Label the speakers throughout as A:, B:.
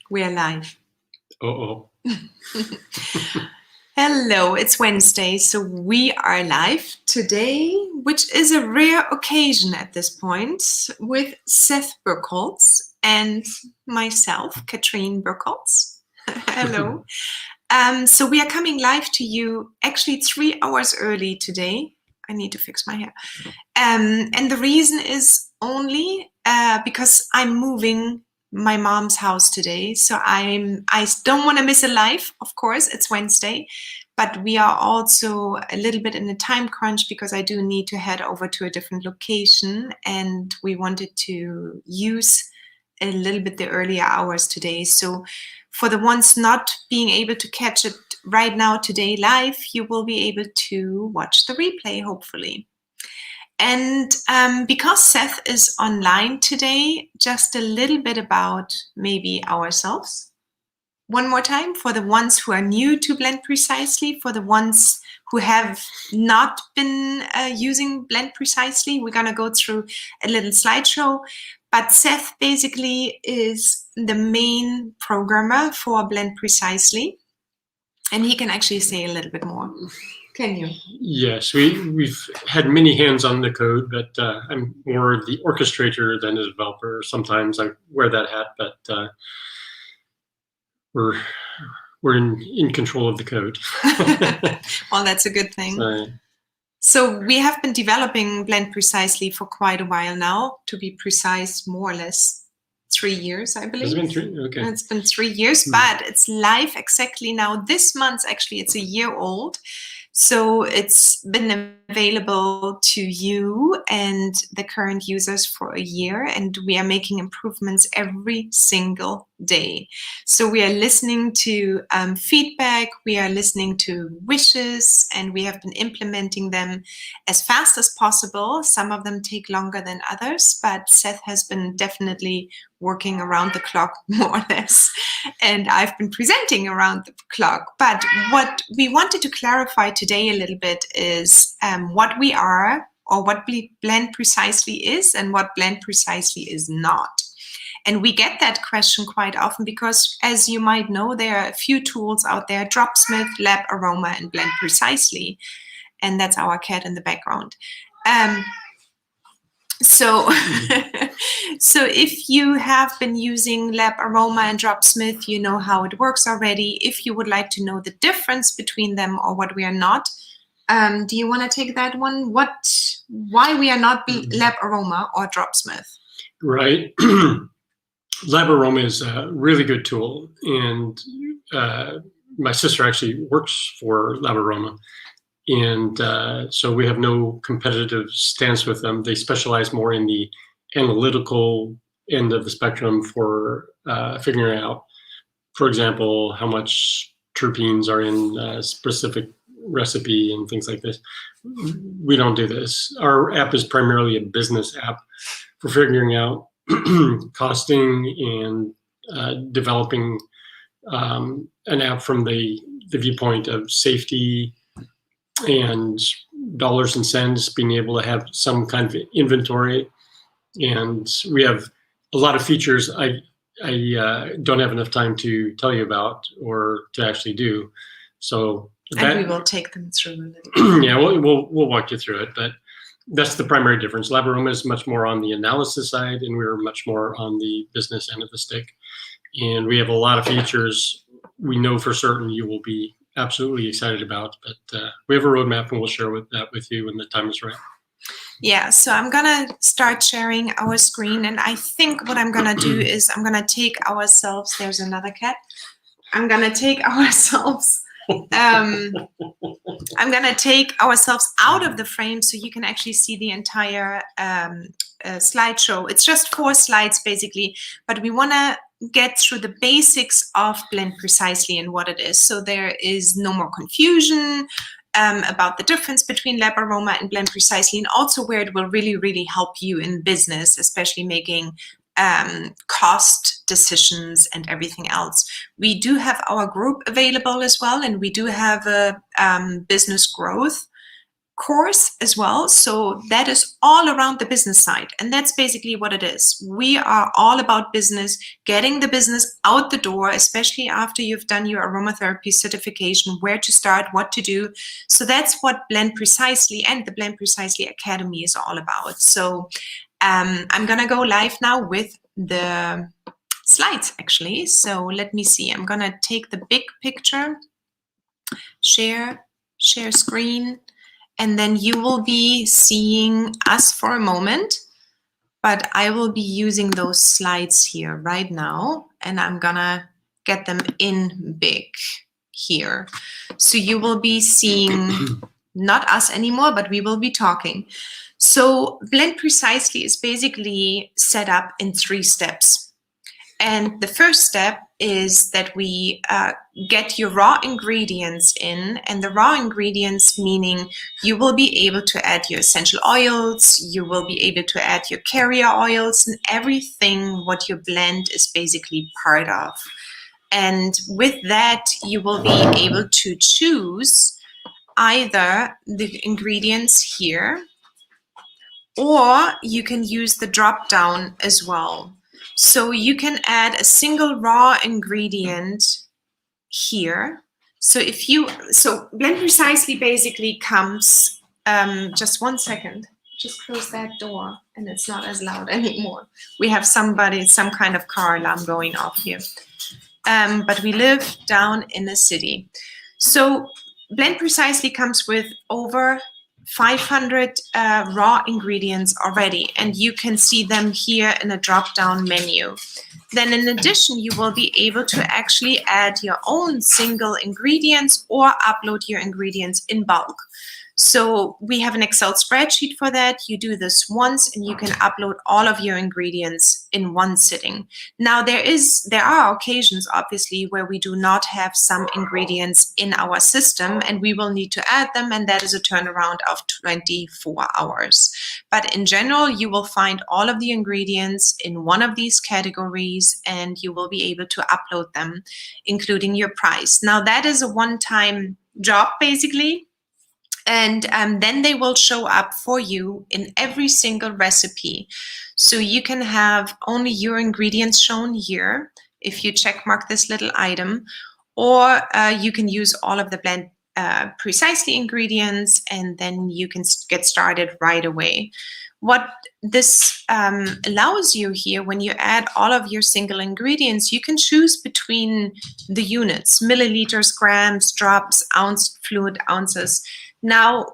A: We're live.
B: Uh-oh.
A: Hello, it's Wednesday, so we are live today, which is a rare occasion at this point, with Seth Burkholz and myself, Katrin Burkholz. Hello. So we are coming live to you actually 3 hours early today. I need to fix my hair. And the reason is only because I'm moving my mom's house today. So I don't want to miss a live, of course, it's Wednesday, but we are also a little bit in a time crunch because I do need to head over to a different location, and we wanted to use a little bit the earlier hours today. So for the ones not being able to catch it right now today live, you will be able to watch the replay, hopefully. And because Seth is online today, just a little bit about maybe ourselves. One more time, for the ones who are new to Blend Precisely, for the ones who have not been using Blend Precisely, we're going to go through a little slideshow. But Seth basically is the main programmer for Blend Precisely, and he can actually say a little bit more. Can you?
B: Yes, we've had many hands on the code, but I'm more the orchestrator than a developer. Sometimes I wear that hat, but we're in control of the code.
A: Well, that's a good thing. So we have been developing Blend Precisely for quite a while now. To be precise, more or less 3 years, I believe.
B: It's been 3? Okay.
A: It's been 3 years, but it's live exactly now. This month, actually, it's a year old. So it's been available to you and the current users for a year, and we are making improvements every single day. So we are listening to feedback, we are listening to wishes, and we have been implementing them as fast as possible. Some of them take longer than others, but Seth has been definitely working around the clock, more or less, and I've been presenting around the clock. But what we wanted to clarify today a little bit is what we are, or what Blend Precisely is, and what Blend Precisely is not. And we get that question quite often because, as you might know, there are a few tools out there: Dropsmith, Lab Aroma, and Blend Precisely. And that's our cat in the background. So if you have been using Lab Aroma and Dropsmith, you know how it works already. If you would like to know the difference between them or what we are not, do you want to take that one? Why we are not Lab Aroma or Dropsmith?
B: Right. Lab Aroma is a really good tool, and my sister actually works for Lab Aroma. And so we have no competitive stance with them. They specialize more in the analytical end of the spectrum for figuring out, for example, how much terpenes are in a specific recipe and things like this. We don't do this. Our app is primarily a business app for figuring out costing and developing an app from the viewpoint of safety and dollars and cents, being able to have some kind of inventory. And we have a lot of features I don't have enough time to tell you about or to actually do. So
A: and we will take them through a little bit.
B: Yeah, we'll walk you through it, but that's the primary difference. Lab Aroma is much more on the analysis side, and we're much more on the business end of the stick. And we have a lot of features we know for certain you will be absolutely excited about, but we have a roadmap, and we'll share that with you when the time is right.
A: Yeah, so I'm gonna start sharing our screen, and I think what I'm gonna do is I'm gonna take ourselves, there's another cat, I'm gonna take ourselves I'm gonna take ourselves out of the frame so you can actually see the entire slideshow. It's just 4 slides basically, but we wanna get through the basics of Blend Precisely and what it is, so there is no more confusion about the difference between Lab Aroma and Blend Precisely, and also where it will really, really help you in business, especially making cost decisions and everything else. We do have our group available as well, and we do have a business growth course as well. So that is all around the business side. And that's basically what it is. We are all about business, getting the business out the door, especially after you've done your aromatherapy certification, where to start, what to do. So that's what Blend Precisely and the Blend Precisely Academy is all about. So I'm going to go live now with the slides, actually. So let me see. I'm going to take the big picture, share screen. And then you will be seeing us for a moment, but I will be using those slides here right now, and I'm gonna get them in big here. So you will be seeing not us anymore, but we will be talking. So Blend Precisely is basically set up in 3 steps. And the first step is that we get your raw ingredients in, and the raw ingredients meaning you will be able to add your essential oils, you will be able to add your carrier oils, and everything what your blend is basically part of. And with that, you will be able to choose either the ingredients here, or you can use the drop down as well. So you can add a single raw ingredient here. So Blend Precisely basically comes, just one second, just close that door and it's not as loud anymore. We have some kind of car alarm going off here. But we live down in the city. So Blend Precisely comes with over 500 raw ingredients already, and you can see them here in a drop-down menu. Then in addition, you will be able to actually add your own single ingredients or upload your ingredients in bulk. So we have an Excel spreadsheet for that. You do this once and you can upload all of your ingredients in one sitting. Now there are occasions obviously where we do not have some ingredients in our system and we will need to add them, and that is a turnaround of 24 hours. But in general, you will find all of the ingredients in one of these categories and you will be able to upload them, including your price. Now that is a one-time job basically. And then they will show up for you in every single recipe. So you can have only your ingredients shown here if you check mark this little item, or you can use all of the Blend Precisely ingredients and then you can get started right away. What this allows you here, when you add all of your single ingredients, you can choose between the units, milliliters, grams, drops, ounce, fluid, ounces. Now,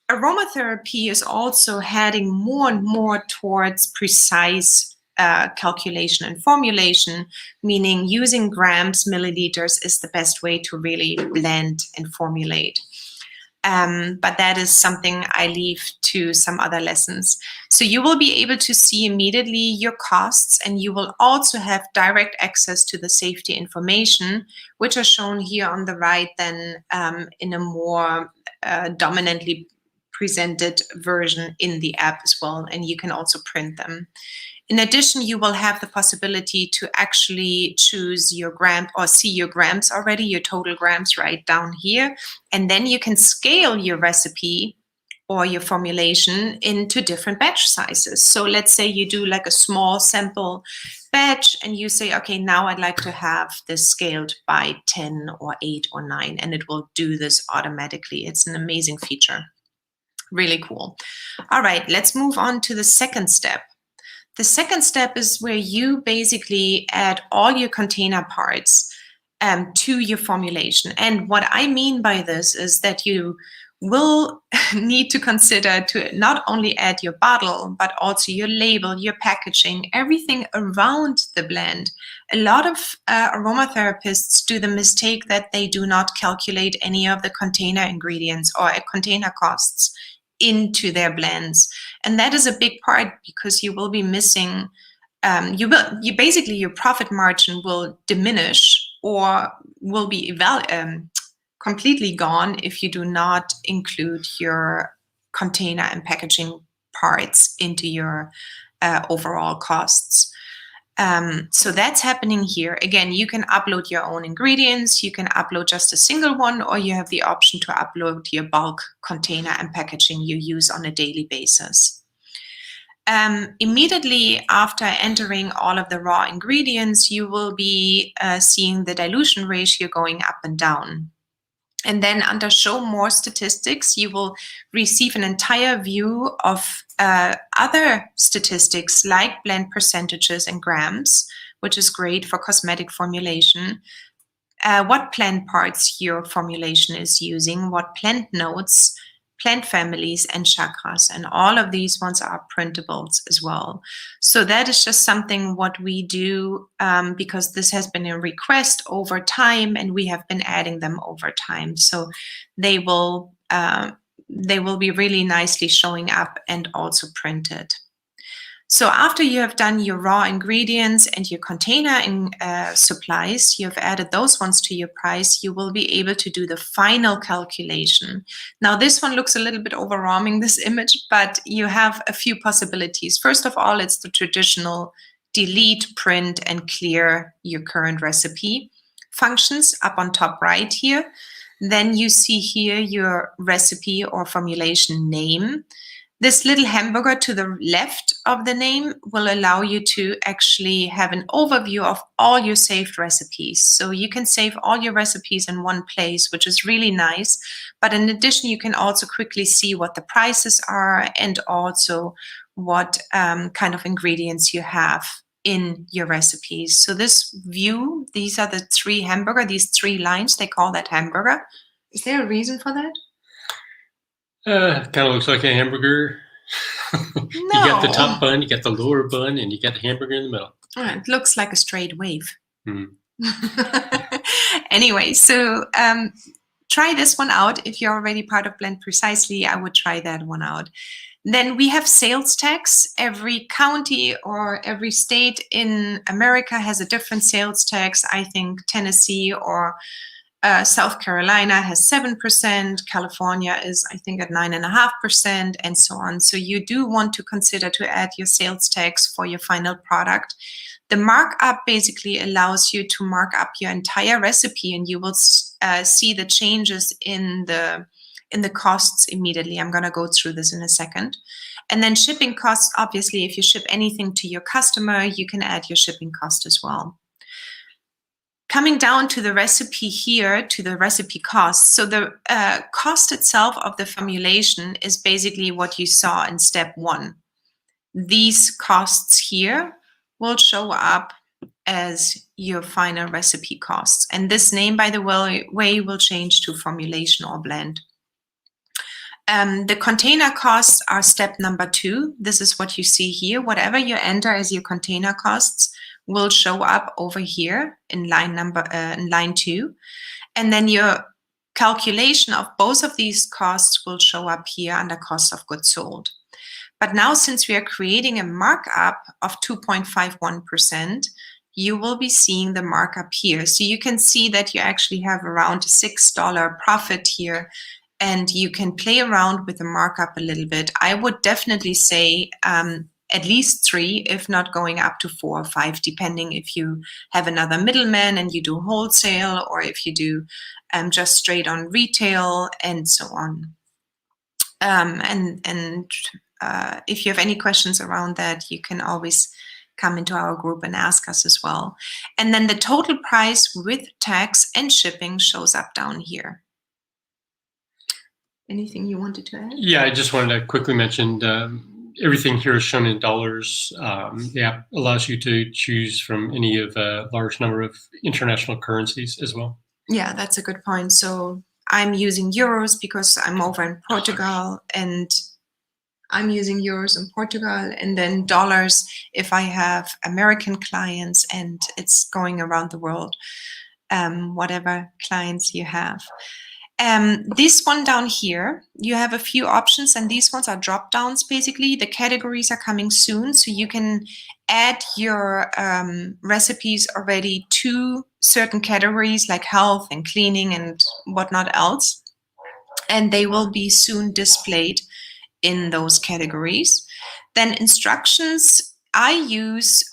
A: aromatherapy is also heading more and more towards precise calculation and formulation, meaning using grams, milliliters is the best way to really blend and formulate. But that is something I leave to some other lessons. So you will be able to see immediately your costs, and you will also have direct access to the safety information, which are shown here on the right then in a more dominantly presented version in the app as well, and you can also print them. In addition, you will have the possibility to actually choose your gram or see your grams already, your total grams right down here. And then you can scale your recipe or your formulation into different batch sizes. So let's say you do like a small sample batch and you say, okay, now I'd like to have this scaled by 10 or 8 or 9, and it will do this automatically. It's an amazing feature. Really cool. All right, let's move on to the second step. The second step is where you basically add all your container parts to your formulation. And what I mean by this is that you will need to consider to not only add your bottle, but also your label, your packaging, everything around the blend. A lot of aromatherapists do the mistake that they do not calculate any of the container ingredients or container costs into their blends, and that is a big part because you will be missing. Basically your profit margin will diminish or will be completely gone if you do not include your container and packaging parts into your overall costs. So that's happening here. Again, you can upload your own ingredients, you can upload just a single one, or you have the option to upload your bulk container and packaging you use on a daily basis. Immediately after entering all of the raw ingredients, you will be seeing the dilution ratio going up and down. And then under show more statistics, you will receive an entire view of other statistics like blend percentages and grams, which is great for cosmetic formulation. What plant parts your formulation is using, what plant notes, plant families, and chakras. And all of these ones are printables as well. So that is just something what we do because this has been a request over time, and we have been adding them over time. So they will be really nicely showing up and also printed. So after you have done your raw ingredients and your container supplies, you've added those ones to your price, you will be able to do the final calculation. Now this one looks a little bit overwhelming, this image, but you have a few possibilities. First of all, it's the traditional delete, print, and clear your current recipe functions up on top right here. Then you see here your recipe or formulation name. This little hamburger to the left of the name will allow you to actually have an overview of all your saved recipes. So you can save all your recipes in one place, which is really nice. But in addition, you can also quickly see what the prices are and also what kind of ingredients you have in your recipes. So this view, these are the three hamburger, these three lines, they call that hamburger. Is there a reason for that?
B: Kind of looks like a hamburger.
A: No.
B: You got the top bun, you got the lower bun, and you got the hamburger in the middle.
A: It looks like a straight wave.
B: Hmm.
A: Anyway, so try this one out. If you're already part of Blend Precisely, I would try that one out. Then we have sales tax. Every county or every state in America has a different sales tax. I think Tennessee or South Carolina has 7%, California is, I think, at 9.5%, and so on. So you do want to consider to add your sales tax for your final product. The markup basically allows you to mark up your entire recipe, and you will see the changes in the costs immediately. I'm going to go through this in a second. And then shipping costs, obviously, if you ship anything to your customer, you can add your shipping cost as well. Coming down to the recipe here, to the recipe cost. So the cost itself of the formulation is basically what you saw in step 1. These costs here will show up as your final recipe costs. And this name, by the way, will change to formulation or blend. The container costs are step number 2. This is what you see here. Whatever you enter as your container costs will show up over here in line 2. And then your calculation of both of these costs will show up here under cost of goods sold. But now, since we are creating a markup of 2.51%, you will be seeing the markup here. So you can see that you actually have around a $6 profit here, and you can play around with the markup a little bit. I would definitely say at least 3, if not going up to 4 or 5, depending if you have another middleman and you do wholesale, or if you do just straight on retail, and so on. If you have any questions around that, you can always come into our group and ask us as well. And then the total price with tax and shipping shows up down here. Anything you wanted to add?
B: Yeah, I just wanted to quickly mention everything here is shown in dollars. The app allows you to choose from any of a large number of international currencies as well.
A: Yeah, that's a good point. So I'm using euros because I'm over in Portugal, and I'm using euros in Portugal, and then dollars if I have American clients and it's going around the world, whatever clients you have. This one down here, you have a few options, and these ones are drop downs. Basically, the categories are coming soon, so you can add your recipes already to certain categories like health and cleaning and whatnot else, and they will be soon displayed in those categories. Then instructions I use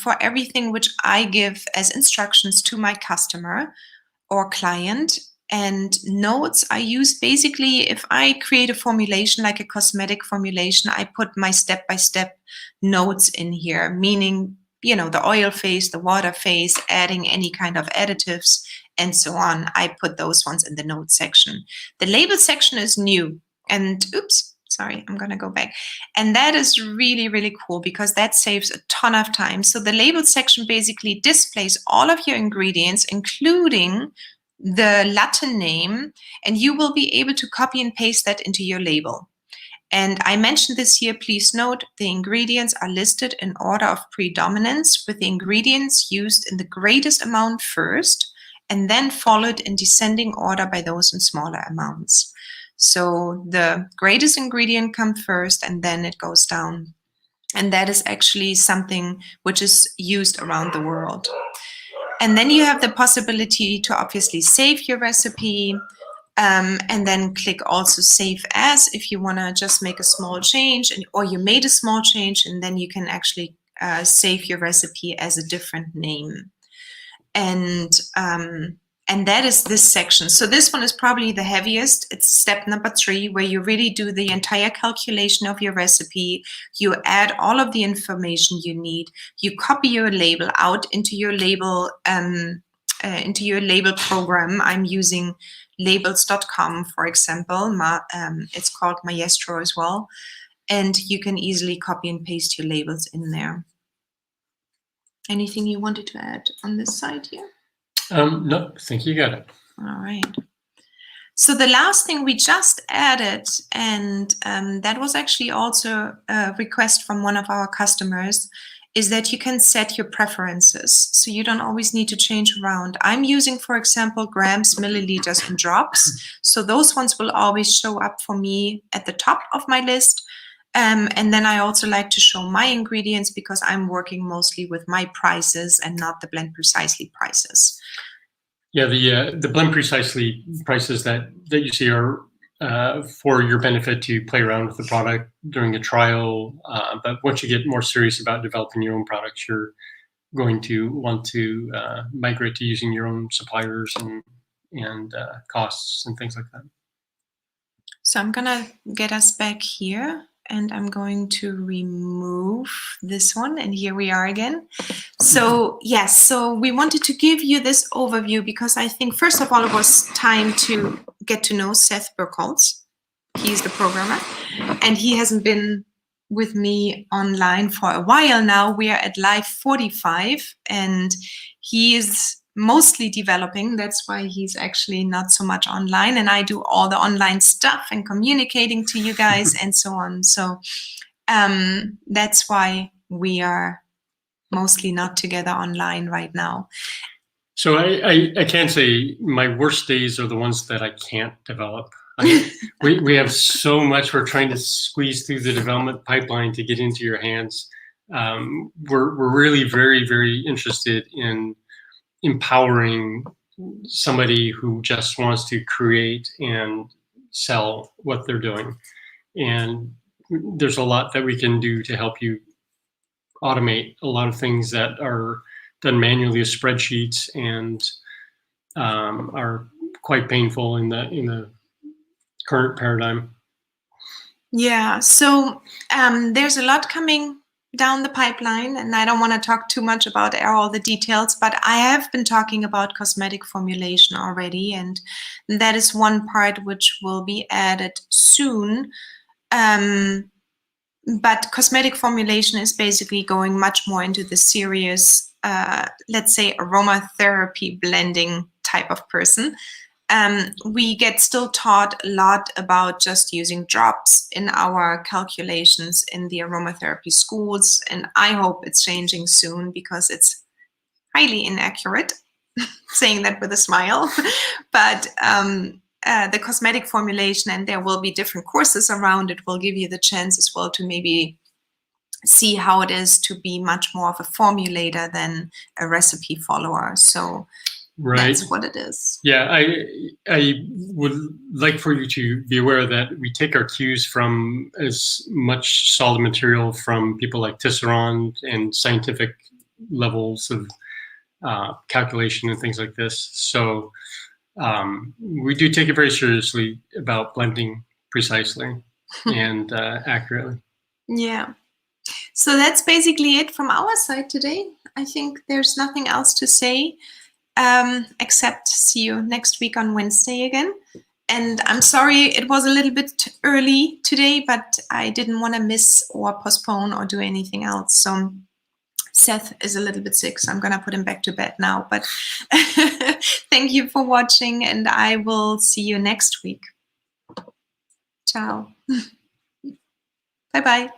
A: for everything which I give as instructions to my customer or client. And notes I use basically, if I create a formulation like a cosmetic formulation, I put my step-by-step notes in here, meaning, you know, the oil phase, the water phase, adding any kind of additives, and so on. I put those ones in the notes section. The label section is new. And oops, sorry, I'm going to go back. And that is really, really cool because that saves a ton of time. So the label section basically displays all of your ingredients, including the Latin name, and you will be able to copy and paste that into your label. And I mentioned this here, please note, the ingredients are listed in order of predominance, with the ingredients used in the greatest amount first, and then followed in descending order by those in smaller amounts. So the greatest ingredient comes first, and then it goes down. And that is actually something which is used around the world. And then you have the possibility to obviously save your recipe, and then click also save as if you want to just make a small change, or you made a small change, and then you can actually save your recipe as a different name. And that is this section. So this one is probably the heaviest. It's step number 3, where you really do the entire calculation of your recipe. You add all of the information you need. You copy your label out into your label program. I'm using labels.com, for example. It's called Maestro as well. And you can easily copy and paste your labels in there. Anything you wanted to add on this side here?
B: No, I think you got it.
A: All right. So the last thing we just added, and that was actually also a request from one of our customers, is that you can set your preferences. So you don't always need to change around. I'm using, for example, grams, milliliters, and drops. So those ones will always show up for me at the top of my list. And then I also like to show my ingredients because I'm working mostly with my prices and not the Blend Precisely prices.
B: Yeah, the Blend Precisely prices that you see are for your benefit to play around with the product during a trial. But once you get more serious about developing your own products, you're going to want to migrate to using your own suppliers and costs and things like that.
A: So I'm gonna get us back here, and I'm going to remove this one, and here we are again. So yes, so we wanted to give you this overview because I think first of all it was time to get to know Seth Burkholz. He's the programmer, and he hasn't been with me online for a while now. We are at live 45, and he is mostly developing. That's why he's actually not so much online, and I do all the online stuff and communicating to you guys and so on. So that's why we are mostly not together online right now.
B: So I can say my worst days are the ones that I can't develop. We have so much we're trying to squeeze through the development pipeline to get into your hands. We're really very, very interested in empowering somebody who just wants to create and sell what they're doing. And there's a lot that we can do to help you automate a lot of things that are done manually as spreadsheets and are quite painful in the current paradigm.
A: Yeah, so there's a lot coming down the pipeline, and I don't want to talk too much about all the details, but I have been talking about cosmetic formulation already, and that is one part which will be added soon. But cosmetic formulation is basically going much more into the serious, let's say, aromatherapy blending type of person. We get still taught a lot about just using drops in our calculations in the aromatherapy schools, and I hope it's changing soon because it's highly inaccurate, saying that with a smile. But the cosmetic formulation, and there will be different courses around it, will give you the chance as well to maybe see how it is to be much more of a formulator than a recipe follower. So
B: Right.
A: That's what it is.
B: Yeah, I would like for you to be aware that we take our cues from as much solid material from people like Tisserand and scientific levels of calculation and things like this. So we do take it very seriously about blending precisely and accurately.
A: Yeah. So that's basically it from our side today. I think there's nothing else to say except see you next week on Wednesday again. And I'm sorry it was a little bit early today, but I didn't want to miss or postpone or do anything else. So Seth is a little bit sick, so I'm going to put him back to bed now. But thank you for watching, and I will see you next week. Ciao. Bye-bye.